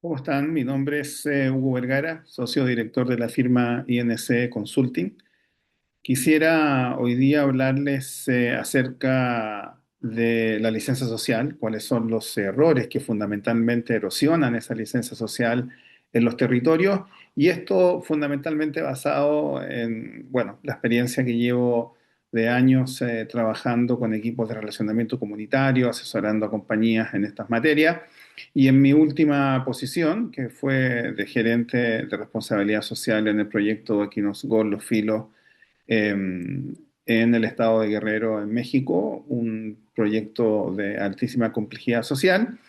¿Cómo están? Mi nombre es Hugo Vergara, socio director de la firma INC Consulting. Quisiera hoy día hablarles acerca de la licencia social, cuáles son los errores que fundamentalmente erosionan esa licencia social en los territorios, y esto fundamentalmente basado en, bueno, la experiencia que llevo de años trabajando con equipos de relacionamiento comunitario, asesorando a compañías en estas materias. Y en mi última posición, que fue de gerente de responsabilidad social en el proyecto Equinox Gold Los Filos, en el estado de Guerrero, en México, un proyecto de altísima complejidad social.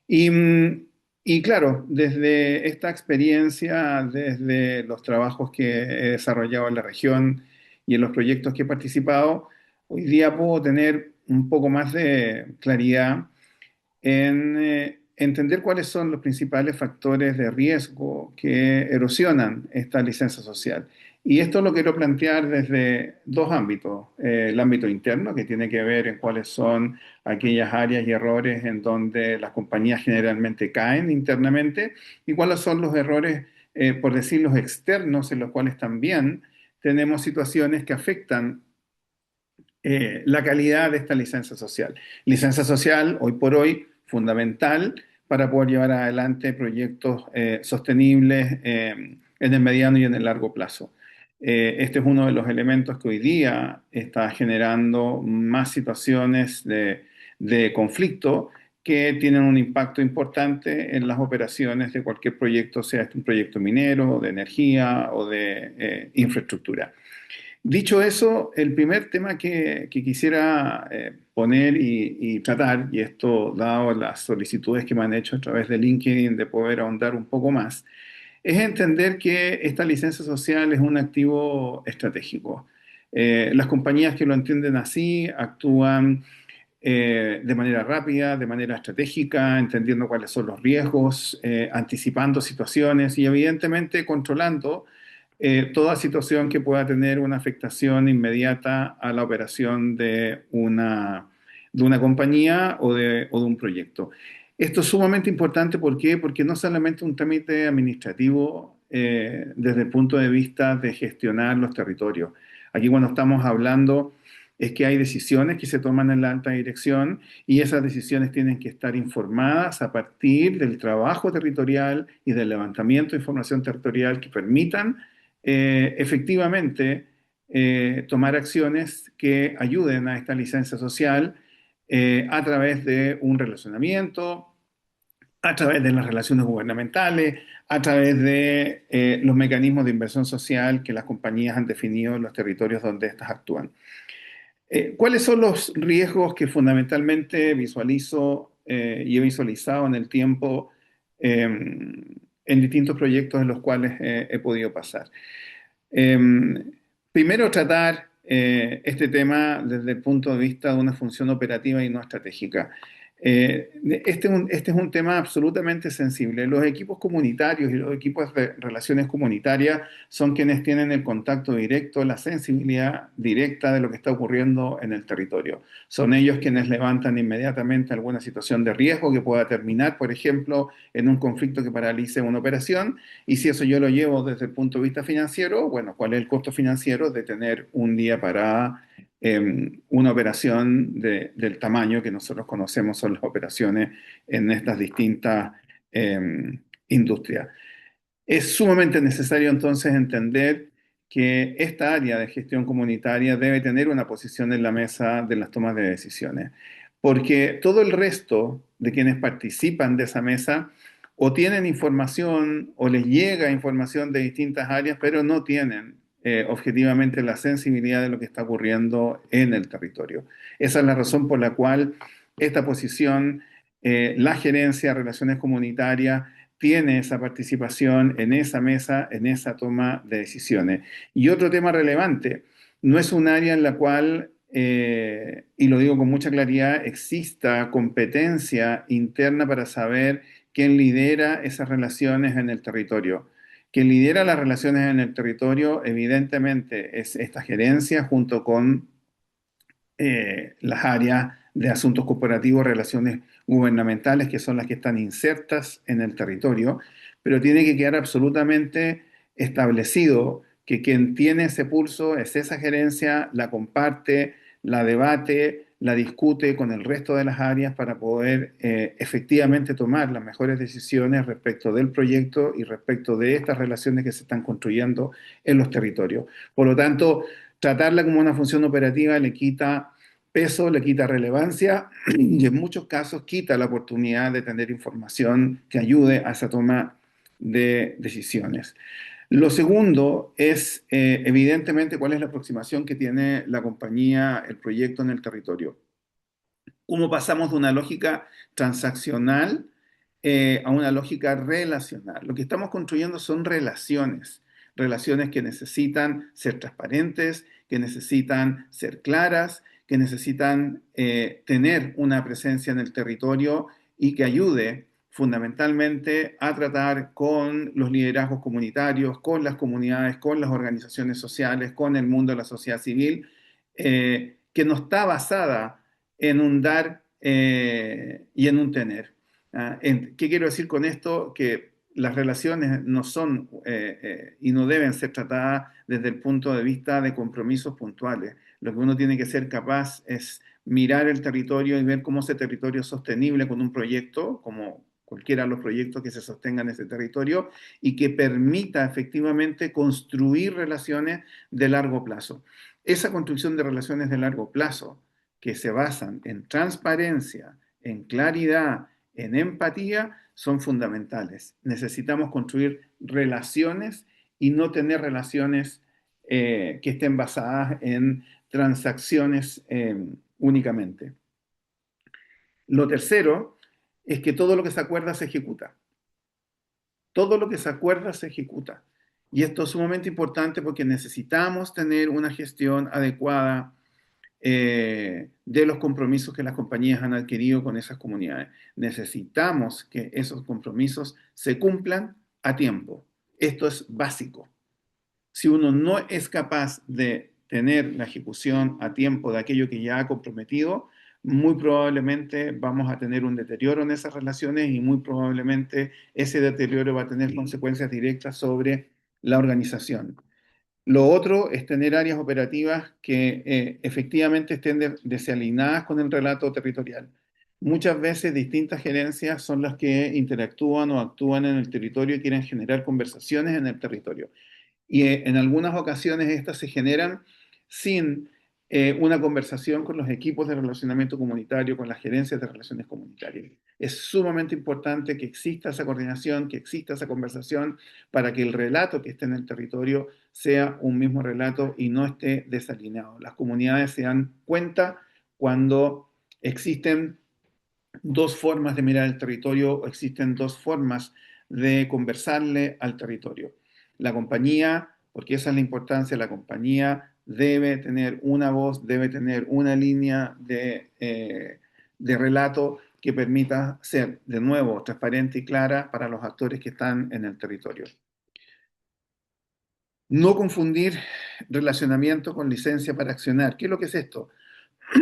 Y, y claro, desde esta experiencia, desde los trabajos que he desarrollado en la región y en los proyectos que he participado, hoy día puedo tener un poco más de claridad en entender cuáles son los principales factores de riesgo que erosionan esta licencia social. Y esto lo quiero plantear desde dos ámbitos. El ámbito interno, que tiene que ver en cuáles son aquellas áreas y errores en donde las compañías generalmente caen internamente, y cuáles son los errores, por decir, los externos, en los cuales también tenemos situaciones que afectan la calidad de esta licencia social. Licencia social, hoy por hoy, fundamental para poder llevar adelante proyectos sostenibles en el mediano y en el largo plazo. Este es uno de los elementos que hoy día está generando más situaciones de conflicto que tienen un impacto importante en las operaciones de cualquier proyecto, sea este un proyecto minero, de energía o de infraestructura. Dicho eso, el primer tema que quisiera poner y tratar, y esto dado las solicitudes que me han hecho a través de LinkedIn de poder ahondar un poco más, es entender que esta licencia social es un activo estratégico. Las compañías que lo entienden así actúan de manera rápida, de manera estratégica, entendiendo cuáles son los riesgos, anticipando situaciones y evidentemente controlando toda situación que pueda tener una afectación inmediata a la operación de una compañía o de un proyecto. Esto es sumamente importante, ¿por qué? Porque no solamente un trámite administrativo desde el punto de vista de gestionar los territorios. Aquí cuando estamos hablando es que hay decisiones que se toman en la alta dirección y esas decisiones tienen que estar informadas a partir del trabajo territorial y del levantamiento de información territorial que permitan efectivamente tomar acciones que ayuden a esta licencia social a través de un relacionamiento, a través de las relaciones gubernamentales, a través de los mecanismos de inversión social que las compañías han definido en los territorios donde éstas actúan. ¿Cuáles son los riesgos que fundamentalmente visualizo y he visualizado en el tiempo en distintos proyectos en los cuales he podido pasar? Eh, Primero, tratar este tema desde el punto de vista de una función operativa y no estratégica. Este es un tema absolutamente sensible. Los equipos comunitarios y los equipos de relaciones comunitarias son quienes tienen el contacto directo, la sensibilidad directa de lo que está ocurriendo en el territorio. Son ellos quienes levantan inmediatamente alguna situación de riesgo que pueda terminar, por ejemplo, en un conflicto que paralice una operación, y si eso yo lo llevo desde el punto de vista financiero, bueno, ¿cuál es el costo financiero de tener un día para una operación del tamaño que nosotros conocemos son las operaciones en estas distintas industrias? Es sumamente necesario entonces entender que esta área de gestión comunitaria debe tener una posición en la mesa de las tomas de decisiones, porque todo el resto de quienes participan de esa mesa o tienen información o les llega información de distintas áreas, pero no tienen objetivamente la sensibilidad de lo que está ocurriendo en el territorio. Esa es la razón por la cual esta posición, la gerencia de relaciones comunitarias, tiene esa participación en esa mesa, en esa toma de decisiones. Y otro tema relevante, no es un área en la cual, y lo digo con mucha claridad, exista competencia interna para saber quién lidera esas relaciones en el territorio. Quien lidera las relaciones en el territorio, evidentemente, es esta gerencia junto con las áreas de asuntos corporativos, relaciones gubernamentales, que son las que están insertas en el territorio, pero tiene que quedar absolutamente establecido que quien tiene ese pulso es esa gerencia, la comparte, la debate, la discute con el resto de las áreas para poder efectivamente tomar las mejores decisiones respecto del proyecto y respecto de estas relaciones que se están construyendo en los territorios. Por lo tanto, tratarla como una función operativa le quita peso, le quita relevancia y en muchos casos quita la oportunidad de tener información que ayude a esa toma de decisiones. Lo segundo es, evidentemente, cuál es la aproximación que tiene la compañía, el proyecto en el territorio. ¿Cómo pasamos de una lógica transaccional a una lógica relacional? Lo que estamos construyendo son relaciones, relaciones que necesitan ser transparentes, que necesitan ser claras, que necesitan tener una presencia en el territorio y que ayude fundamentalmente a tratar con los liderazgos comunitarios, con las comunidades, con las organizaciones sociales, con el mundo de la sociedad civil, que no está basada en un dar y en un tener. ¿Qué quiero decir con esto? Que las relaciones no son y no deben ser tratadas desde el punto de vista de compromisos puntuales. Lo que uno tiene que ser capaz es mirar el territorio y ver cómo ese territorio es sostenible con un proyecto, como cualquiera de los proyectos que se sostengan en ese territorio, y que permita efectivamente construir relaciones de largo plazo. Esa construcción de relaciones de largo plazo, que se basan en transparencia, en claridad, en empatía, son fundamentales. Necesitamos construir relaciones y no tener relaciones que estén basadas en transacciones únicamente. Lo tercero es que todo lo que se acuerda se ejecuta. Todo lo que se acuerda se ejecuta. Y esto es sumamente importante porque necesitamos tener una gestión adecuada de los compromisos que las compañías han adquirido con esas comunidades. Necesitamos que esos compromisos se cumplan a tiempo. Esto es básico. Si uno no es capaz de tener la ejecución a tiempo de aquello que ya ha comprometido, muy probablemente vamos a tener un deterioro en esas relaciones y muy probablemente ese deterioro va a tener consecuencias directas sobre la organización. Lo otro es tener áreas operativas que efectivamente estén desalineadas con el relato territorial. Muchas veces distintas gerencias son las que interactúan o actúan en el territorio y quieren generar conversaciones en el territorio. Y en algunas ocasiones estas se generan sin una conversación con los equipos de relacionamiento comunitario, con las gerencias de relaciones comunitarias. Es sumamente importante que exista esa coordinación, que exista esa conversación para que el relato que esté en el territorio sea un mismo relato y no esté desalineado. Las comunidades se dan cuenta cuando existen dos formas de mirar el territorio o existen dos formas de conversarle al territorio. La compañía, porque esa es la importancia, la compañía debe tener una voz, debe tener una línea de relato que permita ser, de nuevo, transparente y clara para los actores que están en el territorio. No confundir relacionamiento con licencia para accionar. ¿Qué es lo que es esto?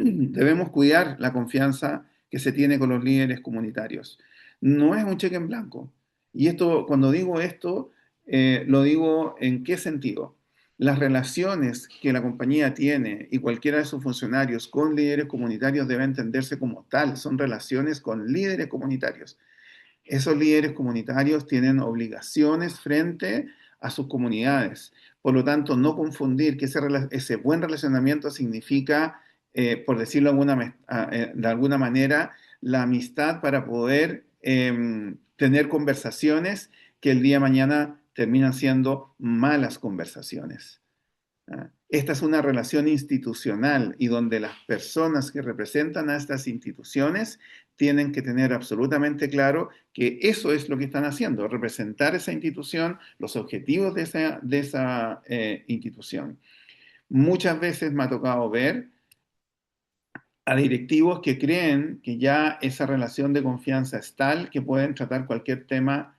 Debemos cuidar la confianza que se tiene con los líderes comunitarios. No es un cheque en blanco. Y esto, cuando digo esto, lo digo en qué sentido. Las relaciones que la compañía tiene y cualquiera de sus funcionarios con líderes comunitarios debe entenderse como tal. Son relaciones con líderes comunitarios. Esos líderes comunitarios tienen obligaciones frente a sus comunidades. Por lo tanto, no confundir que ese buen relacionamiento significa, por decirlo de alguna manera, la amistad para poder tener conversaciones que el día de mañana terminan siendo malas conversaciones. Esta es una relación institucional y donde las personas que representan a estas instituciones tienen que tener absolutamente claro que eso es lo que están haciendo, representar esa institución, los objetivos de esa institución. Muchas veces me ha tocado ver a directivos que creen que ya esa relación de confianza es tal que pueden tratar cualquier tema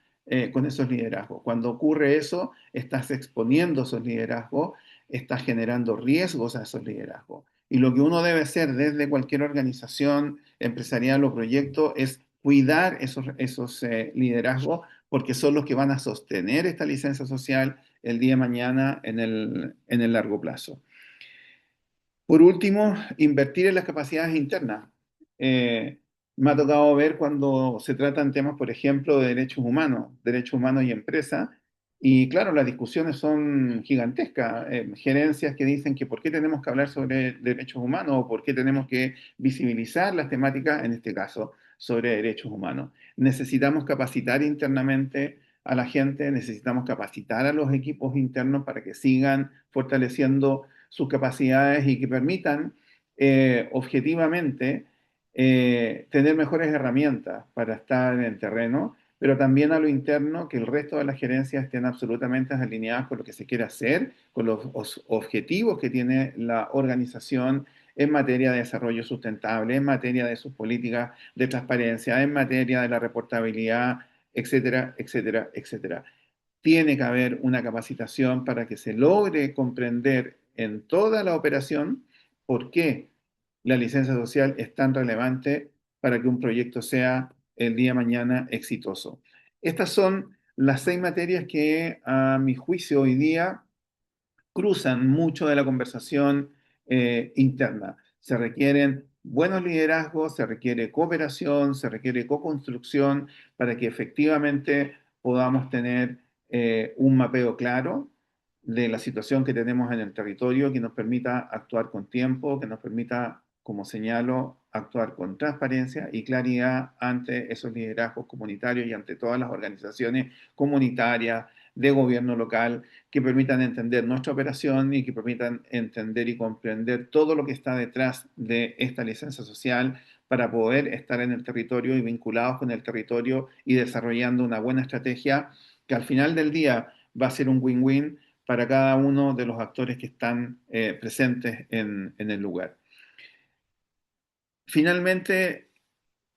con esos liderazgos. Cuando ocurre eso, estás exponiendo esos liderazgos, estás generando riesgos a esos liderazgos. Y lo que uno debe hacer desde cualquier organización empresarial o proyecto es cuidar esos liderazgos porque son los que van a sostener esta licencia social el día de mañana en el largo plazo. Por último, invertir en las capacidades internas. Eh, Me ha tocado ver cuando se tratan temas, por ejemplo, de derechos humanos y empresa, y claro, las discusiones son gigantescas. Gerencias que dicen que por qué tenemos que hablar sobre derechos humanos o por qué tenemos que visibilizar las temáticas, en este caso, sobre derechos humanos. Necesitamos capacitar internamente a la gente, necesitamos capacitar a los equipos internos para que sigan fortaleciendo sus capacidades y que permitan objetivamente tener mejores herramientas para estar en el terreno, pero también a lo interno, que el resto de las gerencias estén absolutamente alineadas con lo que se quiere hacer, con los objetivos que tiene la organización en materia de desarrollo sustentable, en materia de sus políticas de transparencia, en materia de la reportabilidad, etcétera, etcétera, etcétera. Tiene que haber una capacitación para que se logre comprender en toda la operación por qué la licencia social es tan relevante para que un proyecto sea el día de mañana exitoso. Estas son las 6 materias que a mi juicio hoy día cruzan mucho de la conversación interna. Se requieren buenos liderazgos, se requiere cooperación, se requiere co-construcción para que efectivamente podamos tener un mapeo claro de la situación que tenemos en el territorio que nos permita actuar con tiempo, que nos permita, como señalo, actuar con transparencia y claridad ante esos liderazgos comunitarios y ante todas las organizaciones comunitarias de gobierno local que permitan entender nuestra operación y que permitan entender y comprender todo lo que está detrás de esta licencia social para poder estar en el territorio y vinculados con el territorio y desarrollando una buena estrategia que al final del día va a ser un win-win para cada uno de los actores que están presentes en el lugar. Finalmente,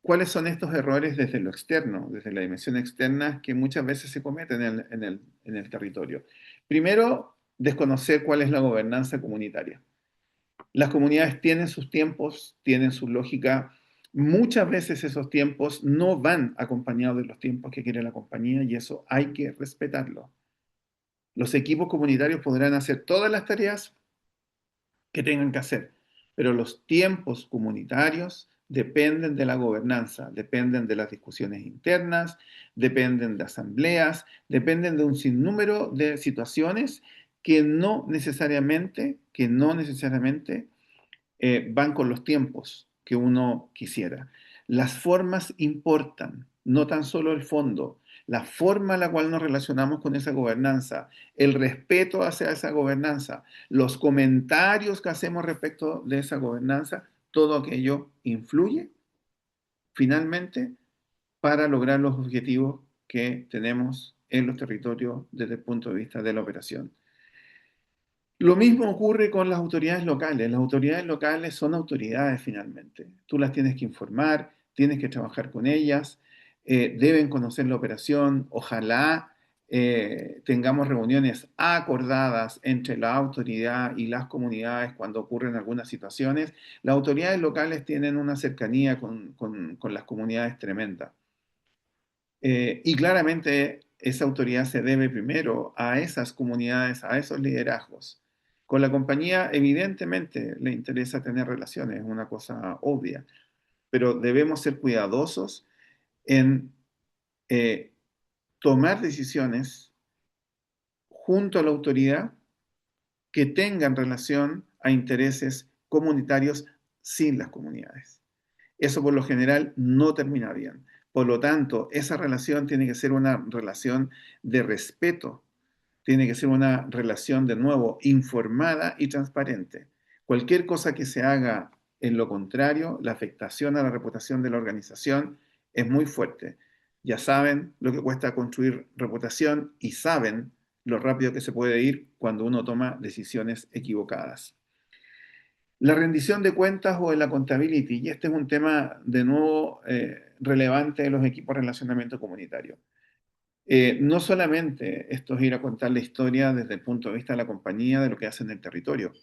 ¿cuáles son estos errores desde lo externo, desde la dimensión externa que muchas veces se cometen en el territorio? Primero, desconocer cuál es la gobernanza comunitaria. Las comunidades tienen sus tiempos, tienen su lógica. Muchas veces esos tiempos no van acompañados de los tiempos que quiere la compañía y eso hay que respetarlo. Los equipos comunitarios podrán hacer todas las tareas que tengan que hacer. Pero los tiempos comunitarios dependen de la gobernanza, dependen de las discusiones internas, dependen de asambleas, dependen de un sinnúmero de situaciones que no necesariamente van con los tiempos que uno quisiera. Las formas importan, no tan solo el fondo. La forma en la cual nos relacionamos con esa gobernanza, el respeto hacia esa gobernanza, los comentarios que hacemos respecto de esa gobernanza, todo aquello influye finalmente para lograr los objetivos que tenemos en los territorios desde el punto de vista de la operación. Lo mismo ocurre con las autoridades locales. Las autoridades locales son autoridades finalmente. Tú las tienes que informar, tienes que trabajar con ellas, deben conocer la operación. Ojalá tengamos reuniones acordadas entre la autoridad y las comunidades cuando ocurren algunas situaciones. Las autoridades locales tienen una cercanía con las comunidades tremenda. Y claramente esa autoridad se debe primero a esas comunidades, a esos liderazgos. Con la compañía evidentemente le interesa tener relaciones, es una cosa obvia, pero debemos ser cuidadosos en eh, tomar decisiones junto a la autoridad que tengan relación a intereses comunitarios sin las comunidades. Eso por lo general no termina bien. Por lo tanto, esa relación tiene que ser una relación de respeto, tiene que ser una relación de nuevo informada y transparente. Cualquier cosa que se haga en lo contrario, la afectación a la reputación de la organización es muy fuerte. Ya saben lo que cuesta construir reputación y saben lo rápido que se puede ir cuando uno toma decisiones equivocadas. La rendición de cuentas o el accountability, y este es un tema de nuevo relevante en los equipos de relacionamiento comunitario. No solamente esto es ir a contar la historia desde el punto de vista de la compañía, de lo que hace en el territorio.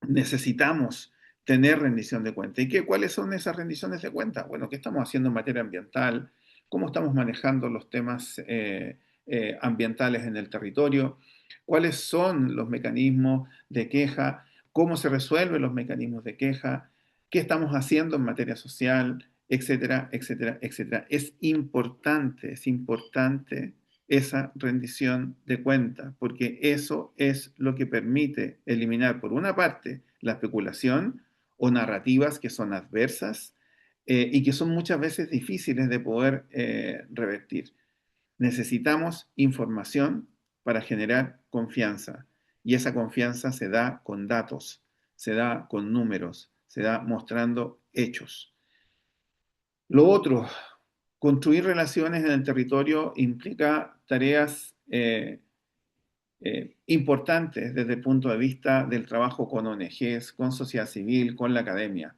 Necesitamos tener rendición de cuenta. ¿Y cuáles son esas rendiciones de cuenta? Bueno, ¿qué estamos haciendo en materia ambiental? ¿Cómo estamos manejando los temas ambientales en el territorio? ¿Cuáles son los mecanismos de queja? ¿Cómo se resuelven los mecanismos de queja? ¿Qué estamos haciendo en materia social? Etcétera, etcétera, etcétera. Es importante esa rendición de cuenta, porque eso es lo que permite eliminar, por una parte, la especulación o narrativas que son adversas y que son muchas veces difíciles de poder revertir. Necesitamos información para generar confianza y esa confianza se da con datos, se da con números, se da mostrando hechos. Lo otro, construir relaciones en el territorio implica tareas importantes desde el punto de vista del trabajo con ONGs, con sociedad civil, con la academia.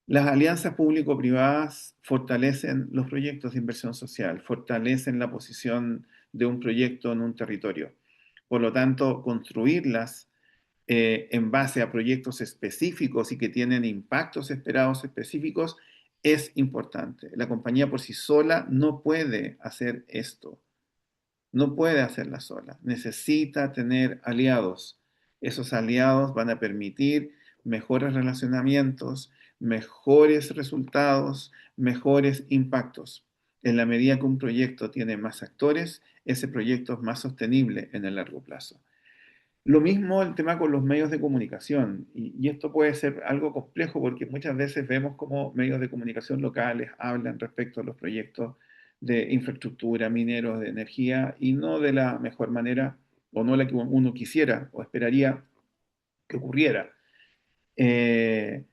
Las alianzas público-privadas fortalecen los proyectos de inversión social, fortalecen la posición de un proyecto en un territorio. Por lo tanto, construirlas en base a proyectos específicos y que tienen impactos esperados específicos es importante. La compañía por sí sola no puede hacer esto, no puede hacerla sola, necesita tener aliados. Esos aliados van a permitir mejores relacionamientos, mejores resultados, mejores impactos. En la medida que un proyecto tiene más actores, ese proyecto es más sostenible en el largo plazo. Lo mismo el tema con los medios de comunicación, y esto puede ser algo complejo porque muchas veces vemos cómo medios de comunicación locales hablan respecto a los proyectos de infraestructura, mineros, de energía, y no de la mejor manera, o no la que uno quisiera o esperaría que ocurriera. Eh,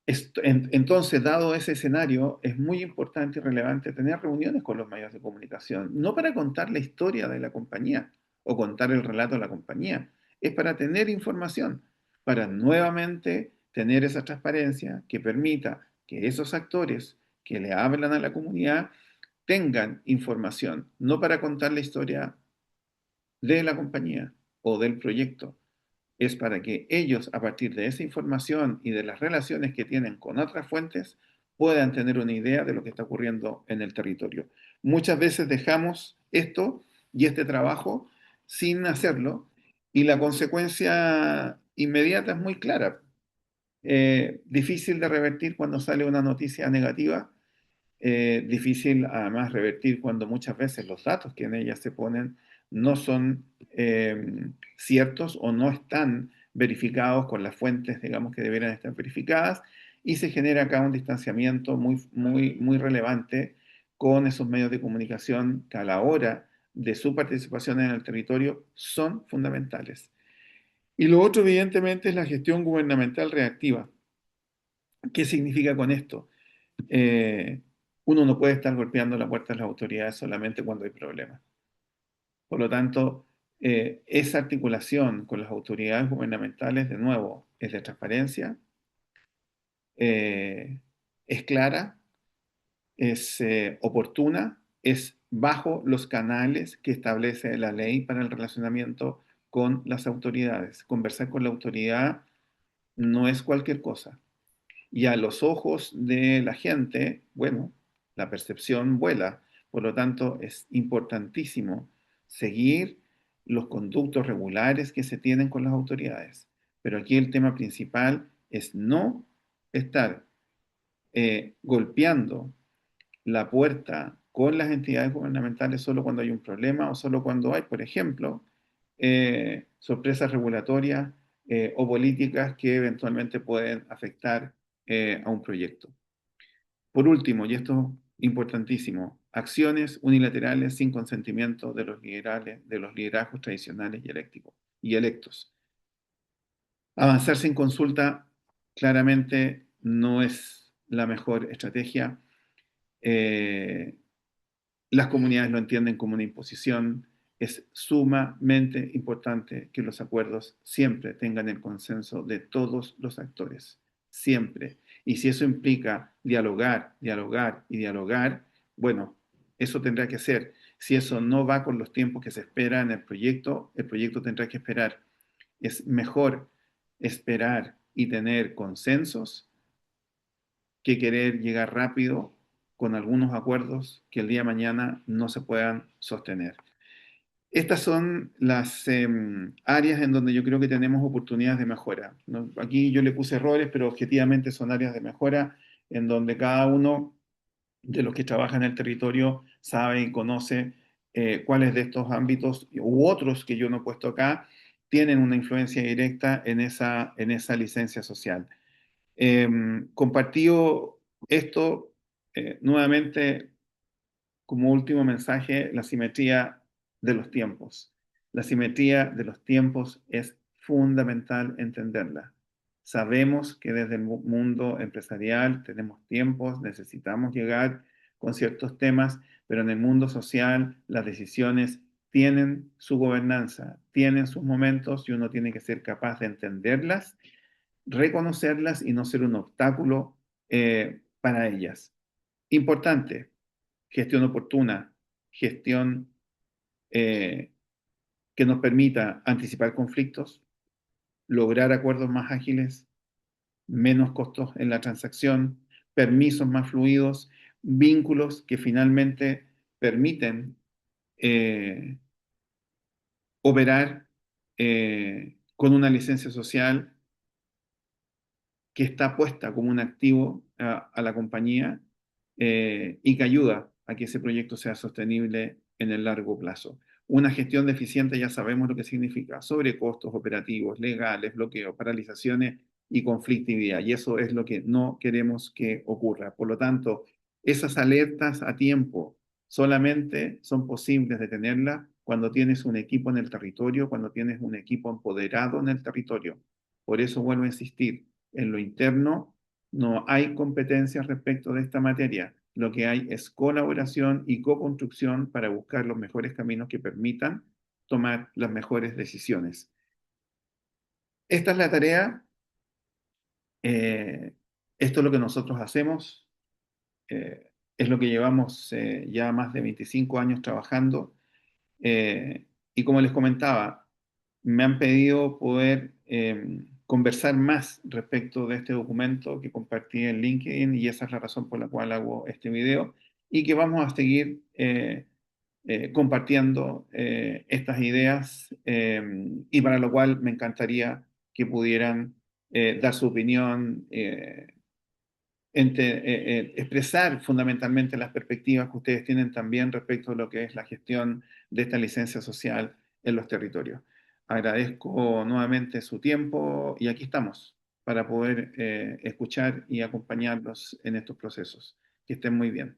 entonces, dado ese escenario, es muy importante y relevante tener reuniones con los medios de comunicación, no para contar la historia de la compañía o contar el relato de la compañía, es para tener información, para nuevamente tener esa transparencia que permita que esos actores que le hablan a la comunidad tengan información, no para contar la historia de la compañía o del proyecto, es para que ellos, a partir de esa información y de las relaciones que tienen con otras fuentes, puedan tener una idea de lo que está ocurriendo en el territorio. Muchas veces dejamos esto y este trabajo sin hacerlo y la consecuencia inmediata es muy clara. Difícil de revertir cuando sale una noticia negativa, difícil además revertir cuando muchas veces los datos que en ella se ponen no son ciertos o no están verificados con las fuentes, digamos, que deberían estar verificadas, y se genera acá un distanciamiento muy relevante con esos medios de comunicación que a la hora de su participación en el territorio son fundamentales. Y lo otro, evidentemente, es la gestión gubernamental reactiva. ¿Qué significa con esto? eh, Uno no puede estar golpeando la puerta de las autoridades solamente cuando hay problemas. Por lo tanto, esa articulación con las autoridades gubernamentales, de nuevo, es de transparencia, eh, es clara, es oportuna, es bajo los canales que establece la ley para el relacionamiento con las autoridades. Conversar con la autoridad no es cualquier cosa. Y a los ojos de la gente, bueno, la percepción vuela. Por lo tanto, es importantísimo seguir los conductos regulares que se tienen con las autoridades. Pero aquí el tema principal es no estar golpeando la puerta con las entidades gubernamentales solo cuando hay un problema o solo cuando hay, por ejemplo, sorpresas regulatorias o políticas que eventualmente pueden afectar a un proyecto. Por último, y esto es importantísimo, acciones unilaterales sin consentimiento de los liderazgos tradicionales y electos. Avanzar sin consulta claramente no es la mejor estrategia. Eh, Las comunidades lo entienden como una imposición. Es sumamente importante que los acuerdos siempre tengan el consenso de todos los actores, siempre. Y si eso implica dialogar, dialogar y dialogar, bueno, eso tendrá que ser. Si eso no va con los tiempos que se esperan en el proyecto tendrá que esperar. Es mejor esperar y tener consensos que querer llegar rápido con algunos acuerdos que el día de mañana no se puedan sostener. Estas son las áreas en donde yo creo que tenemos oportunidades de mejora, ¿no? Aquí yo le puse errores, pero objetivamente son áreas de mejora en donde cada uno de los que trabajan en el territorio sabe y conoce cuáles de estos ámbitos u otros que yo no he puesto acá tienen una influencia directa en esa licencia social. Compartido esto, nuevamente, como último mensaje, la simetría de los tiempos. La simetría de los tiempos es fundamental entenderla. Sabemos que desde el mundo empresarial tenemos tiempos, necesitamos llegar con ciertos temas, pero en el mundo social las decisiones tienen su gobernanza, tienen sus momentos y uno tiene que ser capaz de entenderlas, reconocerlas y no ser un obstáculo para ellas. Importante, gestión oportuna, gestión eh, que nos permita anticipar conflictos, lograr acuerdos más ágiles, menos costos en la transacción, permisos más fluidos, vínculos que finalmente permiten eh, operar con una licencia social que está puesta como un activo a la compañía y que ayuda a que ese proyecto sea sostenible en el largo plazo. Una gestión deficiente ya sabemos lo que significa: sobrecostos operativos, legales, bloqueos, paralizaciones y conflictividad. Y eso es lo que no queremos que ocurra. Por lo tanto, esas alertas a tiempo solamente son posibles de tenerlas cuando tienes un equipo en el territorio, cuando tienes un equipo empoderado en el territorio. Por eso vuelvo a insistir, en lo interno no hay competencias respecto de esta materia. Lo que hay es colaboración y co-construcción para buscar los mejores caminos que permitan tomar las mejores decisiones. Esta es la tarea, eh, esto es lo que nosotros hacemos, es lo que llevamos ya más de 25 años trabajando. Y como les comentaba, me han pedido poder conversar más respecto de este documento que compartí en LinkedIn, y esa es la razón por la cual hago este video y que vamos a seguir compartiendo estas ideas, y para lo cual me encantaría que pudieran dar su opinión, expresar fundamentalmente las perspectivas que ustedes tienen también respecto a lo que es la gestión de esta licencia social en los territorios. Agradezco nuevamente su tiempo y aquí estamos para poder escuchar y acompañarlos en estos procesos. Que estén muy bien.